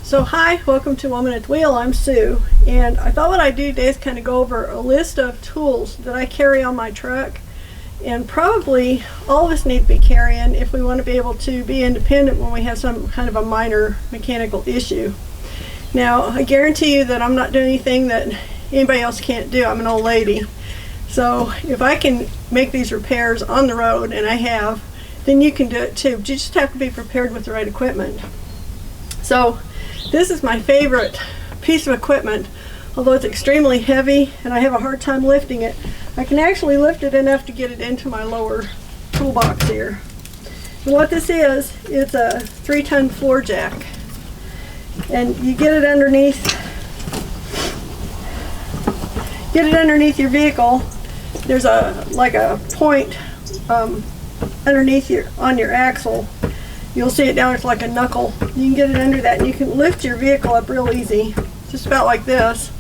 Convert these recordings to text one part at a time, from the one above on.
So hi, welcome to Woman at the Wheel. I'm Sue, and I thought what I'd do today is kind of go over a list of tools that I carry on my truck, and probably all of us need to be carrying if we want to be able to be independent when we have some kind of a minor mechanical issue. Now, I guarantee you that I'm not doing anything that anybody else can't do. I'm an old lady. So if I can make these repairs on the road, and I have, then you can do it too. You just have to be prepared with the right equipment. So this is my favorite piece of equipment, although it's extremely heavy and I have a hard time lifting it. I can actually lift it enough to get it into my lower toolbox here. And what this is, it's a 3-ton floor jack. And you get it underneath your vehicle. There's like a point underneath on your axle. You'll see it down, it's like a knuckle. You can get it under that and you can lift your vehicle up real easy, just about like this.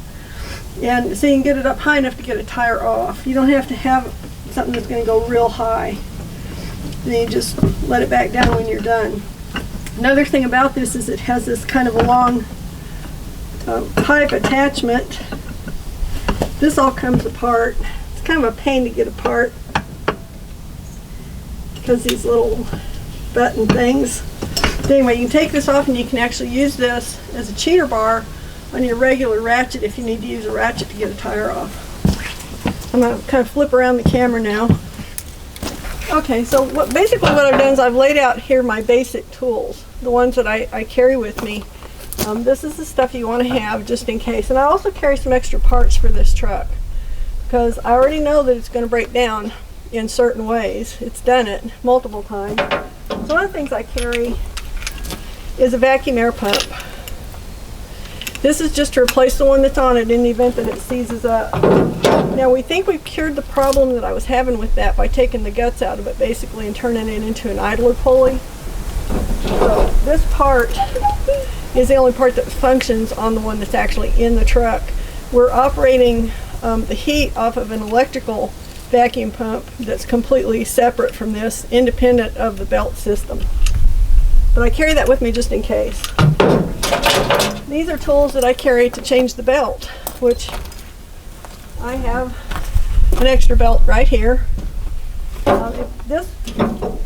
And so you can get it up high enough to get a tire off. You don't have to have something that's going to go real high. Then you just let it back down when you're done. Another thing about this is it has this kind of a long pipe attachment. This all comes apart. It's kind of a pain to get apart because these little button things. But anyway, you can take this off and you can actually use this as a cheater bar on your regular ratchet if you need to use a ratchet to get a tire off. I'm going to kind of flip around the camera now. Okay, so basically what I've done is I've laid out here my basic tools, the ones that I carry with me. This is the stuff you want to have just in case. And I also carry some extra parts for this truck because I already know that it's going to break down in certain ways. It's done it multiple times. So one of the things I carry is a vacuum air pump. This is just to replace the one that's on it in the event that it seizes up. Now we think we've cured the problem that I was having with that by taking the guts out of it basically and turning it into an idler pulley. So this part is the only part that functions on the one that's actually in the truck. We're operating the heat off of an electrical vacuum pump that's completely separate from this, independent of the belt system. But I carry that with me just in case. These are tools that I carry to change the belt, which I have an extra belt right here. If this,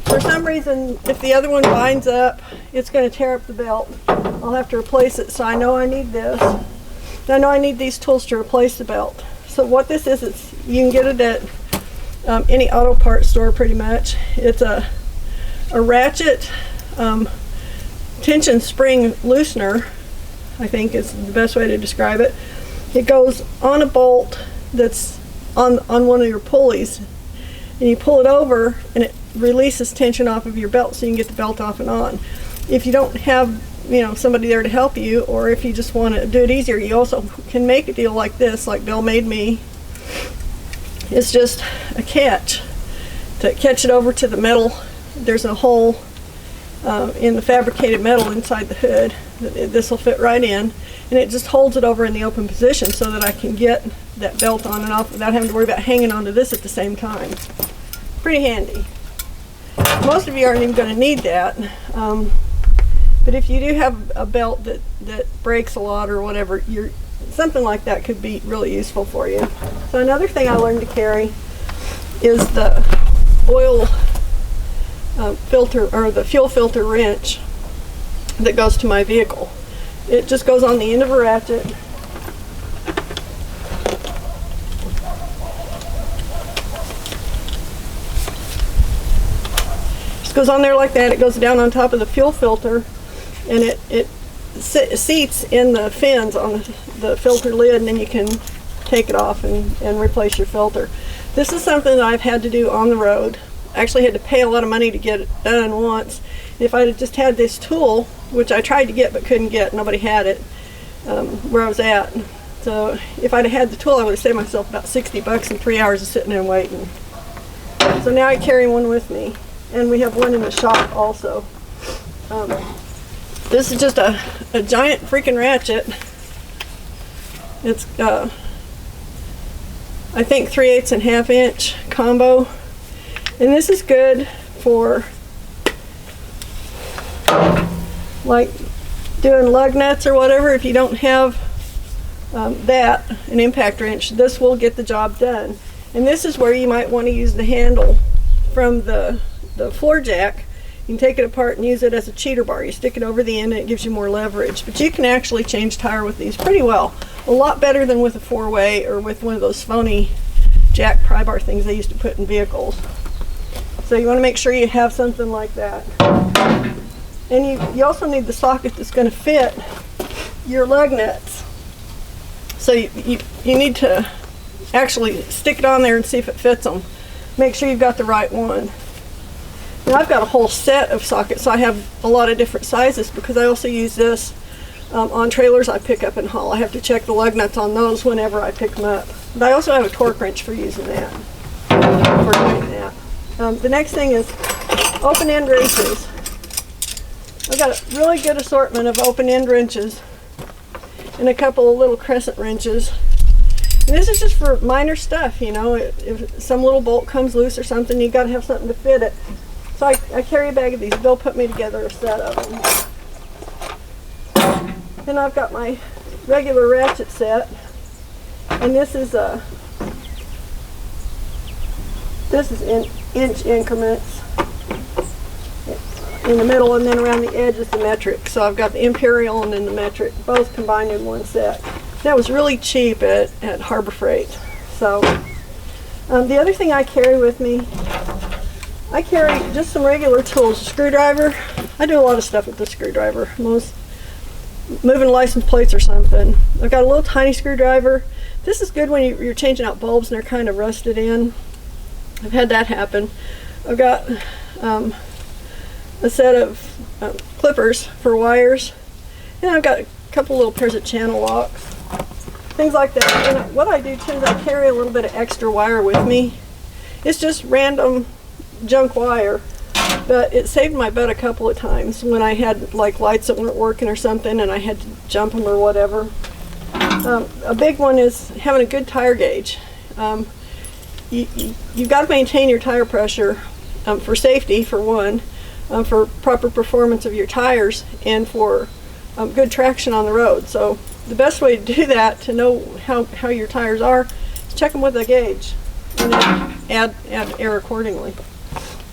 for some reason, if the other one binds up, it's going to tear up the belt. I'll have to replace it, so I know I need this. And I know I need these tools to replace the belt. So what this is, you can get it at any auto parts store pretty much. It's a ratchet tension spring loosener, I think is the best way to describe it. It goes on a bolt that's on one of your pulleys, and you pull it over and it releases tension off of your belt so you can get the belt off and on. If you don't have somebody there to help you, or if you just want to do it easier, you also can make a deal like this, like Bill made me. It's just a catch to catch it over to the metal. There's a hole in the fabricated metal inside the hood. This will fit right in, and it just holds it over in the open position so that I can get that belt on and off without having to worry about hanging onto this at the same time. Pretty handy. Most of you aren't even going to need that, but if you do have a belt that breaks a lot or whatever, something like that could be really useful for you. So another thing I learned to carry is the oil filter, or the fuel filter wrench that goes to my vehicle. It just goes on the end of a ratchet. Just goes on there like that. It goes down on top of the fuel filter, and it seats in the fins on the filter lid, and then you can take it off and replace your filter. This is something that I've had to do on the road. Actually had to pay a lot of money to get it done once. If I'd just had this tool, which I tried to get but couldn't get, nobody had it where I was at. So if I'd had the tool, I would have saved myself about $60 and 3 hours of sitting there and waiting. So now I carry one with me, and we have one in the shop also. This is just a giant freaking ratchet. It's I think 3/8 and 1/2 inch combo, and this is good for like doing lug nuts or whatever, if you don't have an impact wrench, this will get the job done. And this is where you might want to use the handle from the floor jack. You can take it apart and use it as a cheater bar. You stick it over the end and it gives you more leverage. But you can actually change tire with these pretty well. A lot better than with a four-way or with one of those phony jack pry bar things they used to put in vehicles. So you want to make sure you have something like that. And you also need the socket that's going to fit your lug nuts. So you need to actually stick it on there and see if it fits them. Make sure you've got the right one. Now I've got a whole set of sockets, so I have a lot of different sizes because I also use this on trailers I pick up and haul. I have to check the lug nuts on those whenever I pick them up. But I also have a torque wrench for using that, for doing that. The next thing is open end wrenches. I've got a really good assortment of open end wrenches and a couple of little crescent wrenches. And this is just for minor stuff, you know. If some little bolt comes loose or something, you got to have something to fit it. So I carry a bag of these. Bill put me together a set of them. Then I've got my regular ratchet set, and this is in inch increments in the middle, and then around the edge is the metric. So I've got the imperial and then the metric, both combined in one set. That was really cheap at Harbor Freight. So the other thing I carry with me, I carry just some regular tools. A screwdriver. I do a lot of stuff with the screwdriver. Moving license plates or something. I've got a little tiny screwdriver. This is good when you're changing out bulbs and they're kind of rusted in. I've had that happen. I've got a set of clippers for wires, and I've got a couple little pairs of channel locks, things like that. And what I do too is I carry a little bit of extra wire with me. It's just random junk wire, but it saved my butt a couple of times when I had like lights that weren't working or something and I had to jump them or whatever. A big one is having a good tire gauge. You've got to maintain your tire pressure for safety, for one, for proper performance of your tires, and for good traction on the road. So the best way to do that, to know how your tires are, is check them with a gauge and then add air accordingly.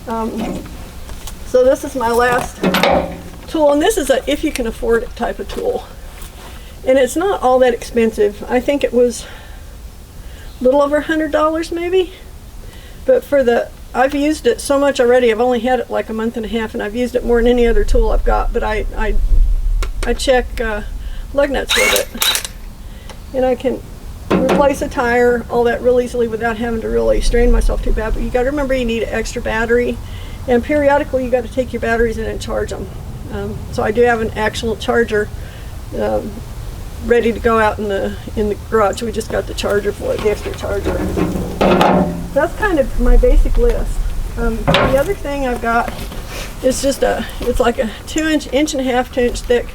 So this is my last tool, and this is a if you can afford it type of tool. And it's not all that expensive. I think it was a little over $100 maybe. But I've used it so much already. I've only had it like a month and a half, and I've used it more than any other tool I've got. But I check lug nuts with it, and I can replace a tire, all that real easily without having to really strain myself too bad. But you got to remember you need an extra battery, and periodically you got to take your batteries in and charge them. So I do have an actual charger ready to go out in the garage. We just got the charger for it, the extra charger. That's kind of my basic list. The other thing I've got is just it's like a 2-inch, 1.5-inch thick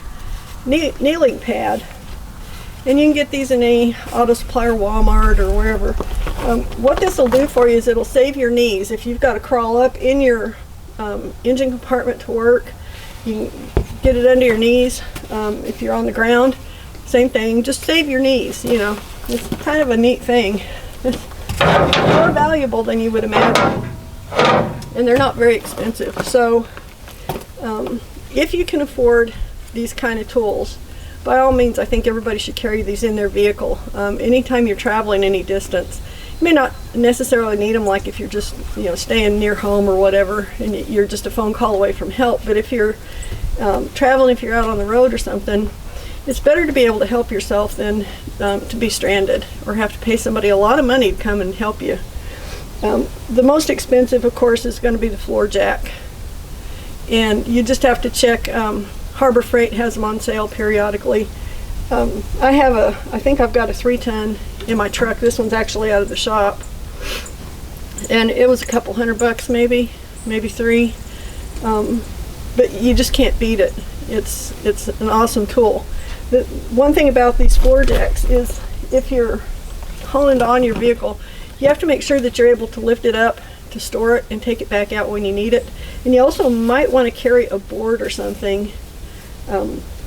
kneeling pad. And you can get these in any auto supply or Walmart or wherever. What this will do for you is it'll save your knees. If you've got to crawl up in your engine compartment to work, you can get it under your knees. If you're on the ground, same thing. Just save your knees, you know. It's kind of a neat thing. It's more valuable than you would imagine. And they're not very expensive. So if you can afford these kind of tools, by all means, I think everybody should carry these in their vehicle. Anytime you're traveling any distance, you may not necessarily need them, like if you're just staying near home or whatever, and you're just a phone call away from help. But if you're traveling, if you're out on the road or something, it's better to be able to help yourself than to be stranded or have to pay somebody a lot of money to come and help you. The most expensive, of course, is going to be the floor jack, and you just have to check. Harbor Freight has them on sale periodically. I think I've got a 3-ton in my truck. This one's actually out of the shop, and it was a couple $100 maybe $3. But you just can't beat it. It's an awesome tool. The one thing about these floor jacks is if you're hauling it on your vehicle, you have to make sure that you're able to lift it up to store it and take it back out when you need it. And you also might want to carry a board or something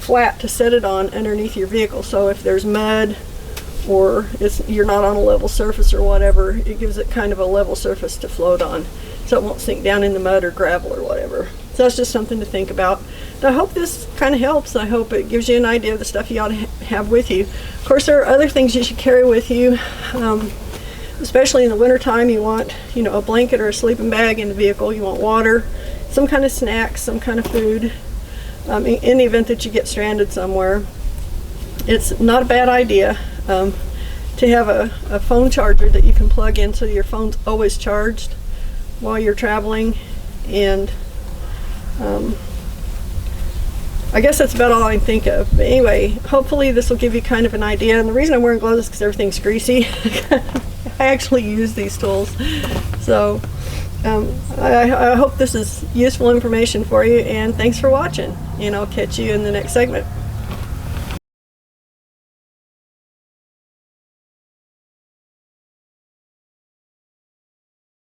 flat to set it on underneath your vehicle. So if there's mud or you're not on a level surface or whatever, it gives it kind of a level surface to float on, so it won't sink down in the mud or gravel or whatever. So that's just something to think about. I hope this kind of helps. I hope it gives you an idea of the stuff you ought to have with you. Of course, there are other things you should carry with you. Especially in the wintertime, you want, a blanket or a sleeping bag in the vehicle. You want water, some kind of snacks, some kind of food. In the event that you get stranded somewhere, it's not a bad idea to have a phone charger that you can plug in so your phone's always charged while you're traveling. And I guess that's about all I can think of. But anyway, hopefully this will give you kind of an idea. And the reason I'm wearing gloves is because everything's greasy. I actually use these tools. So I hope this is useful information for you, and thanks for watching. And I'll catch you in the next segment.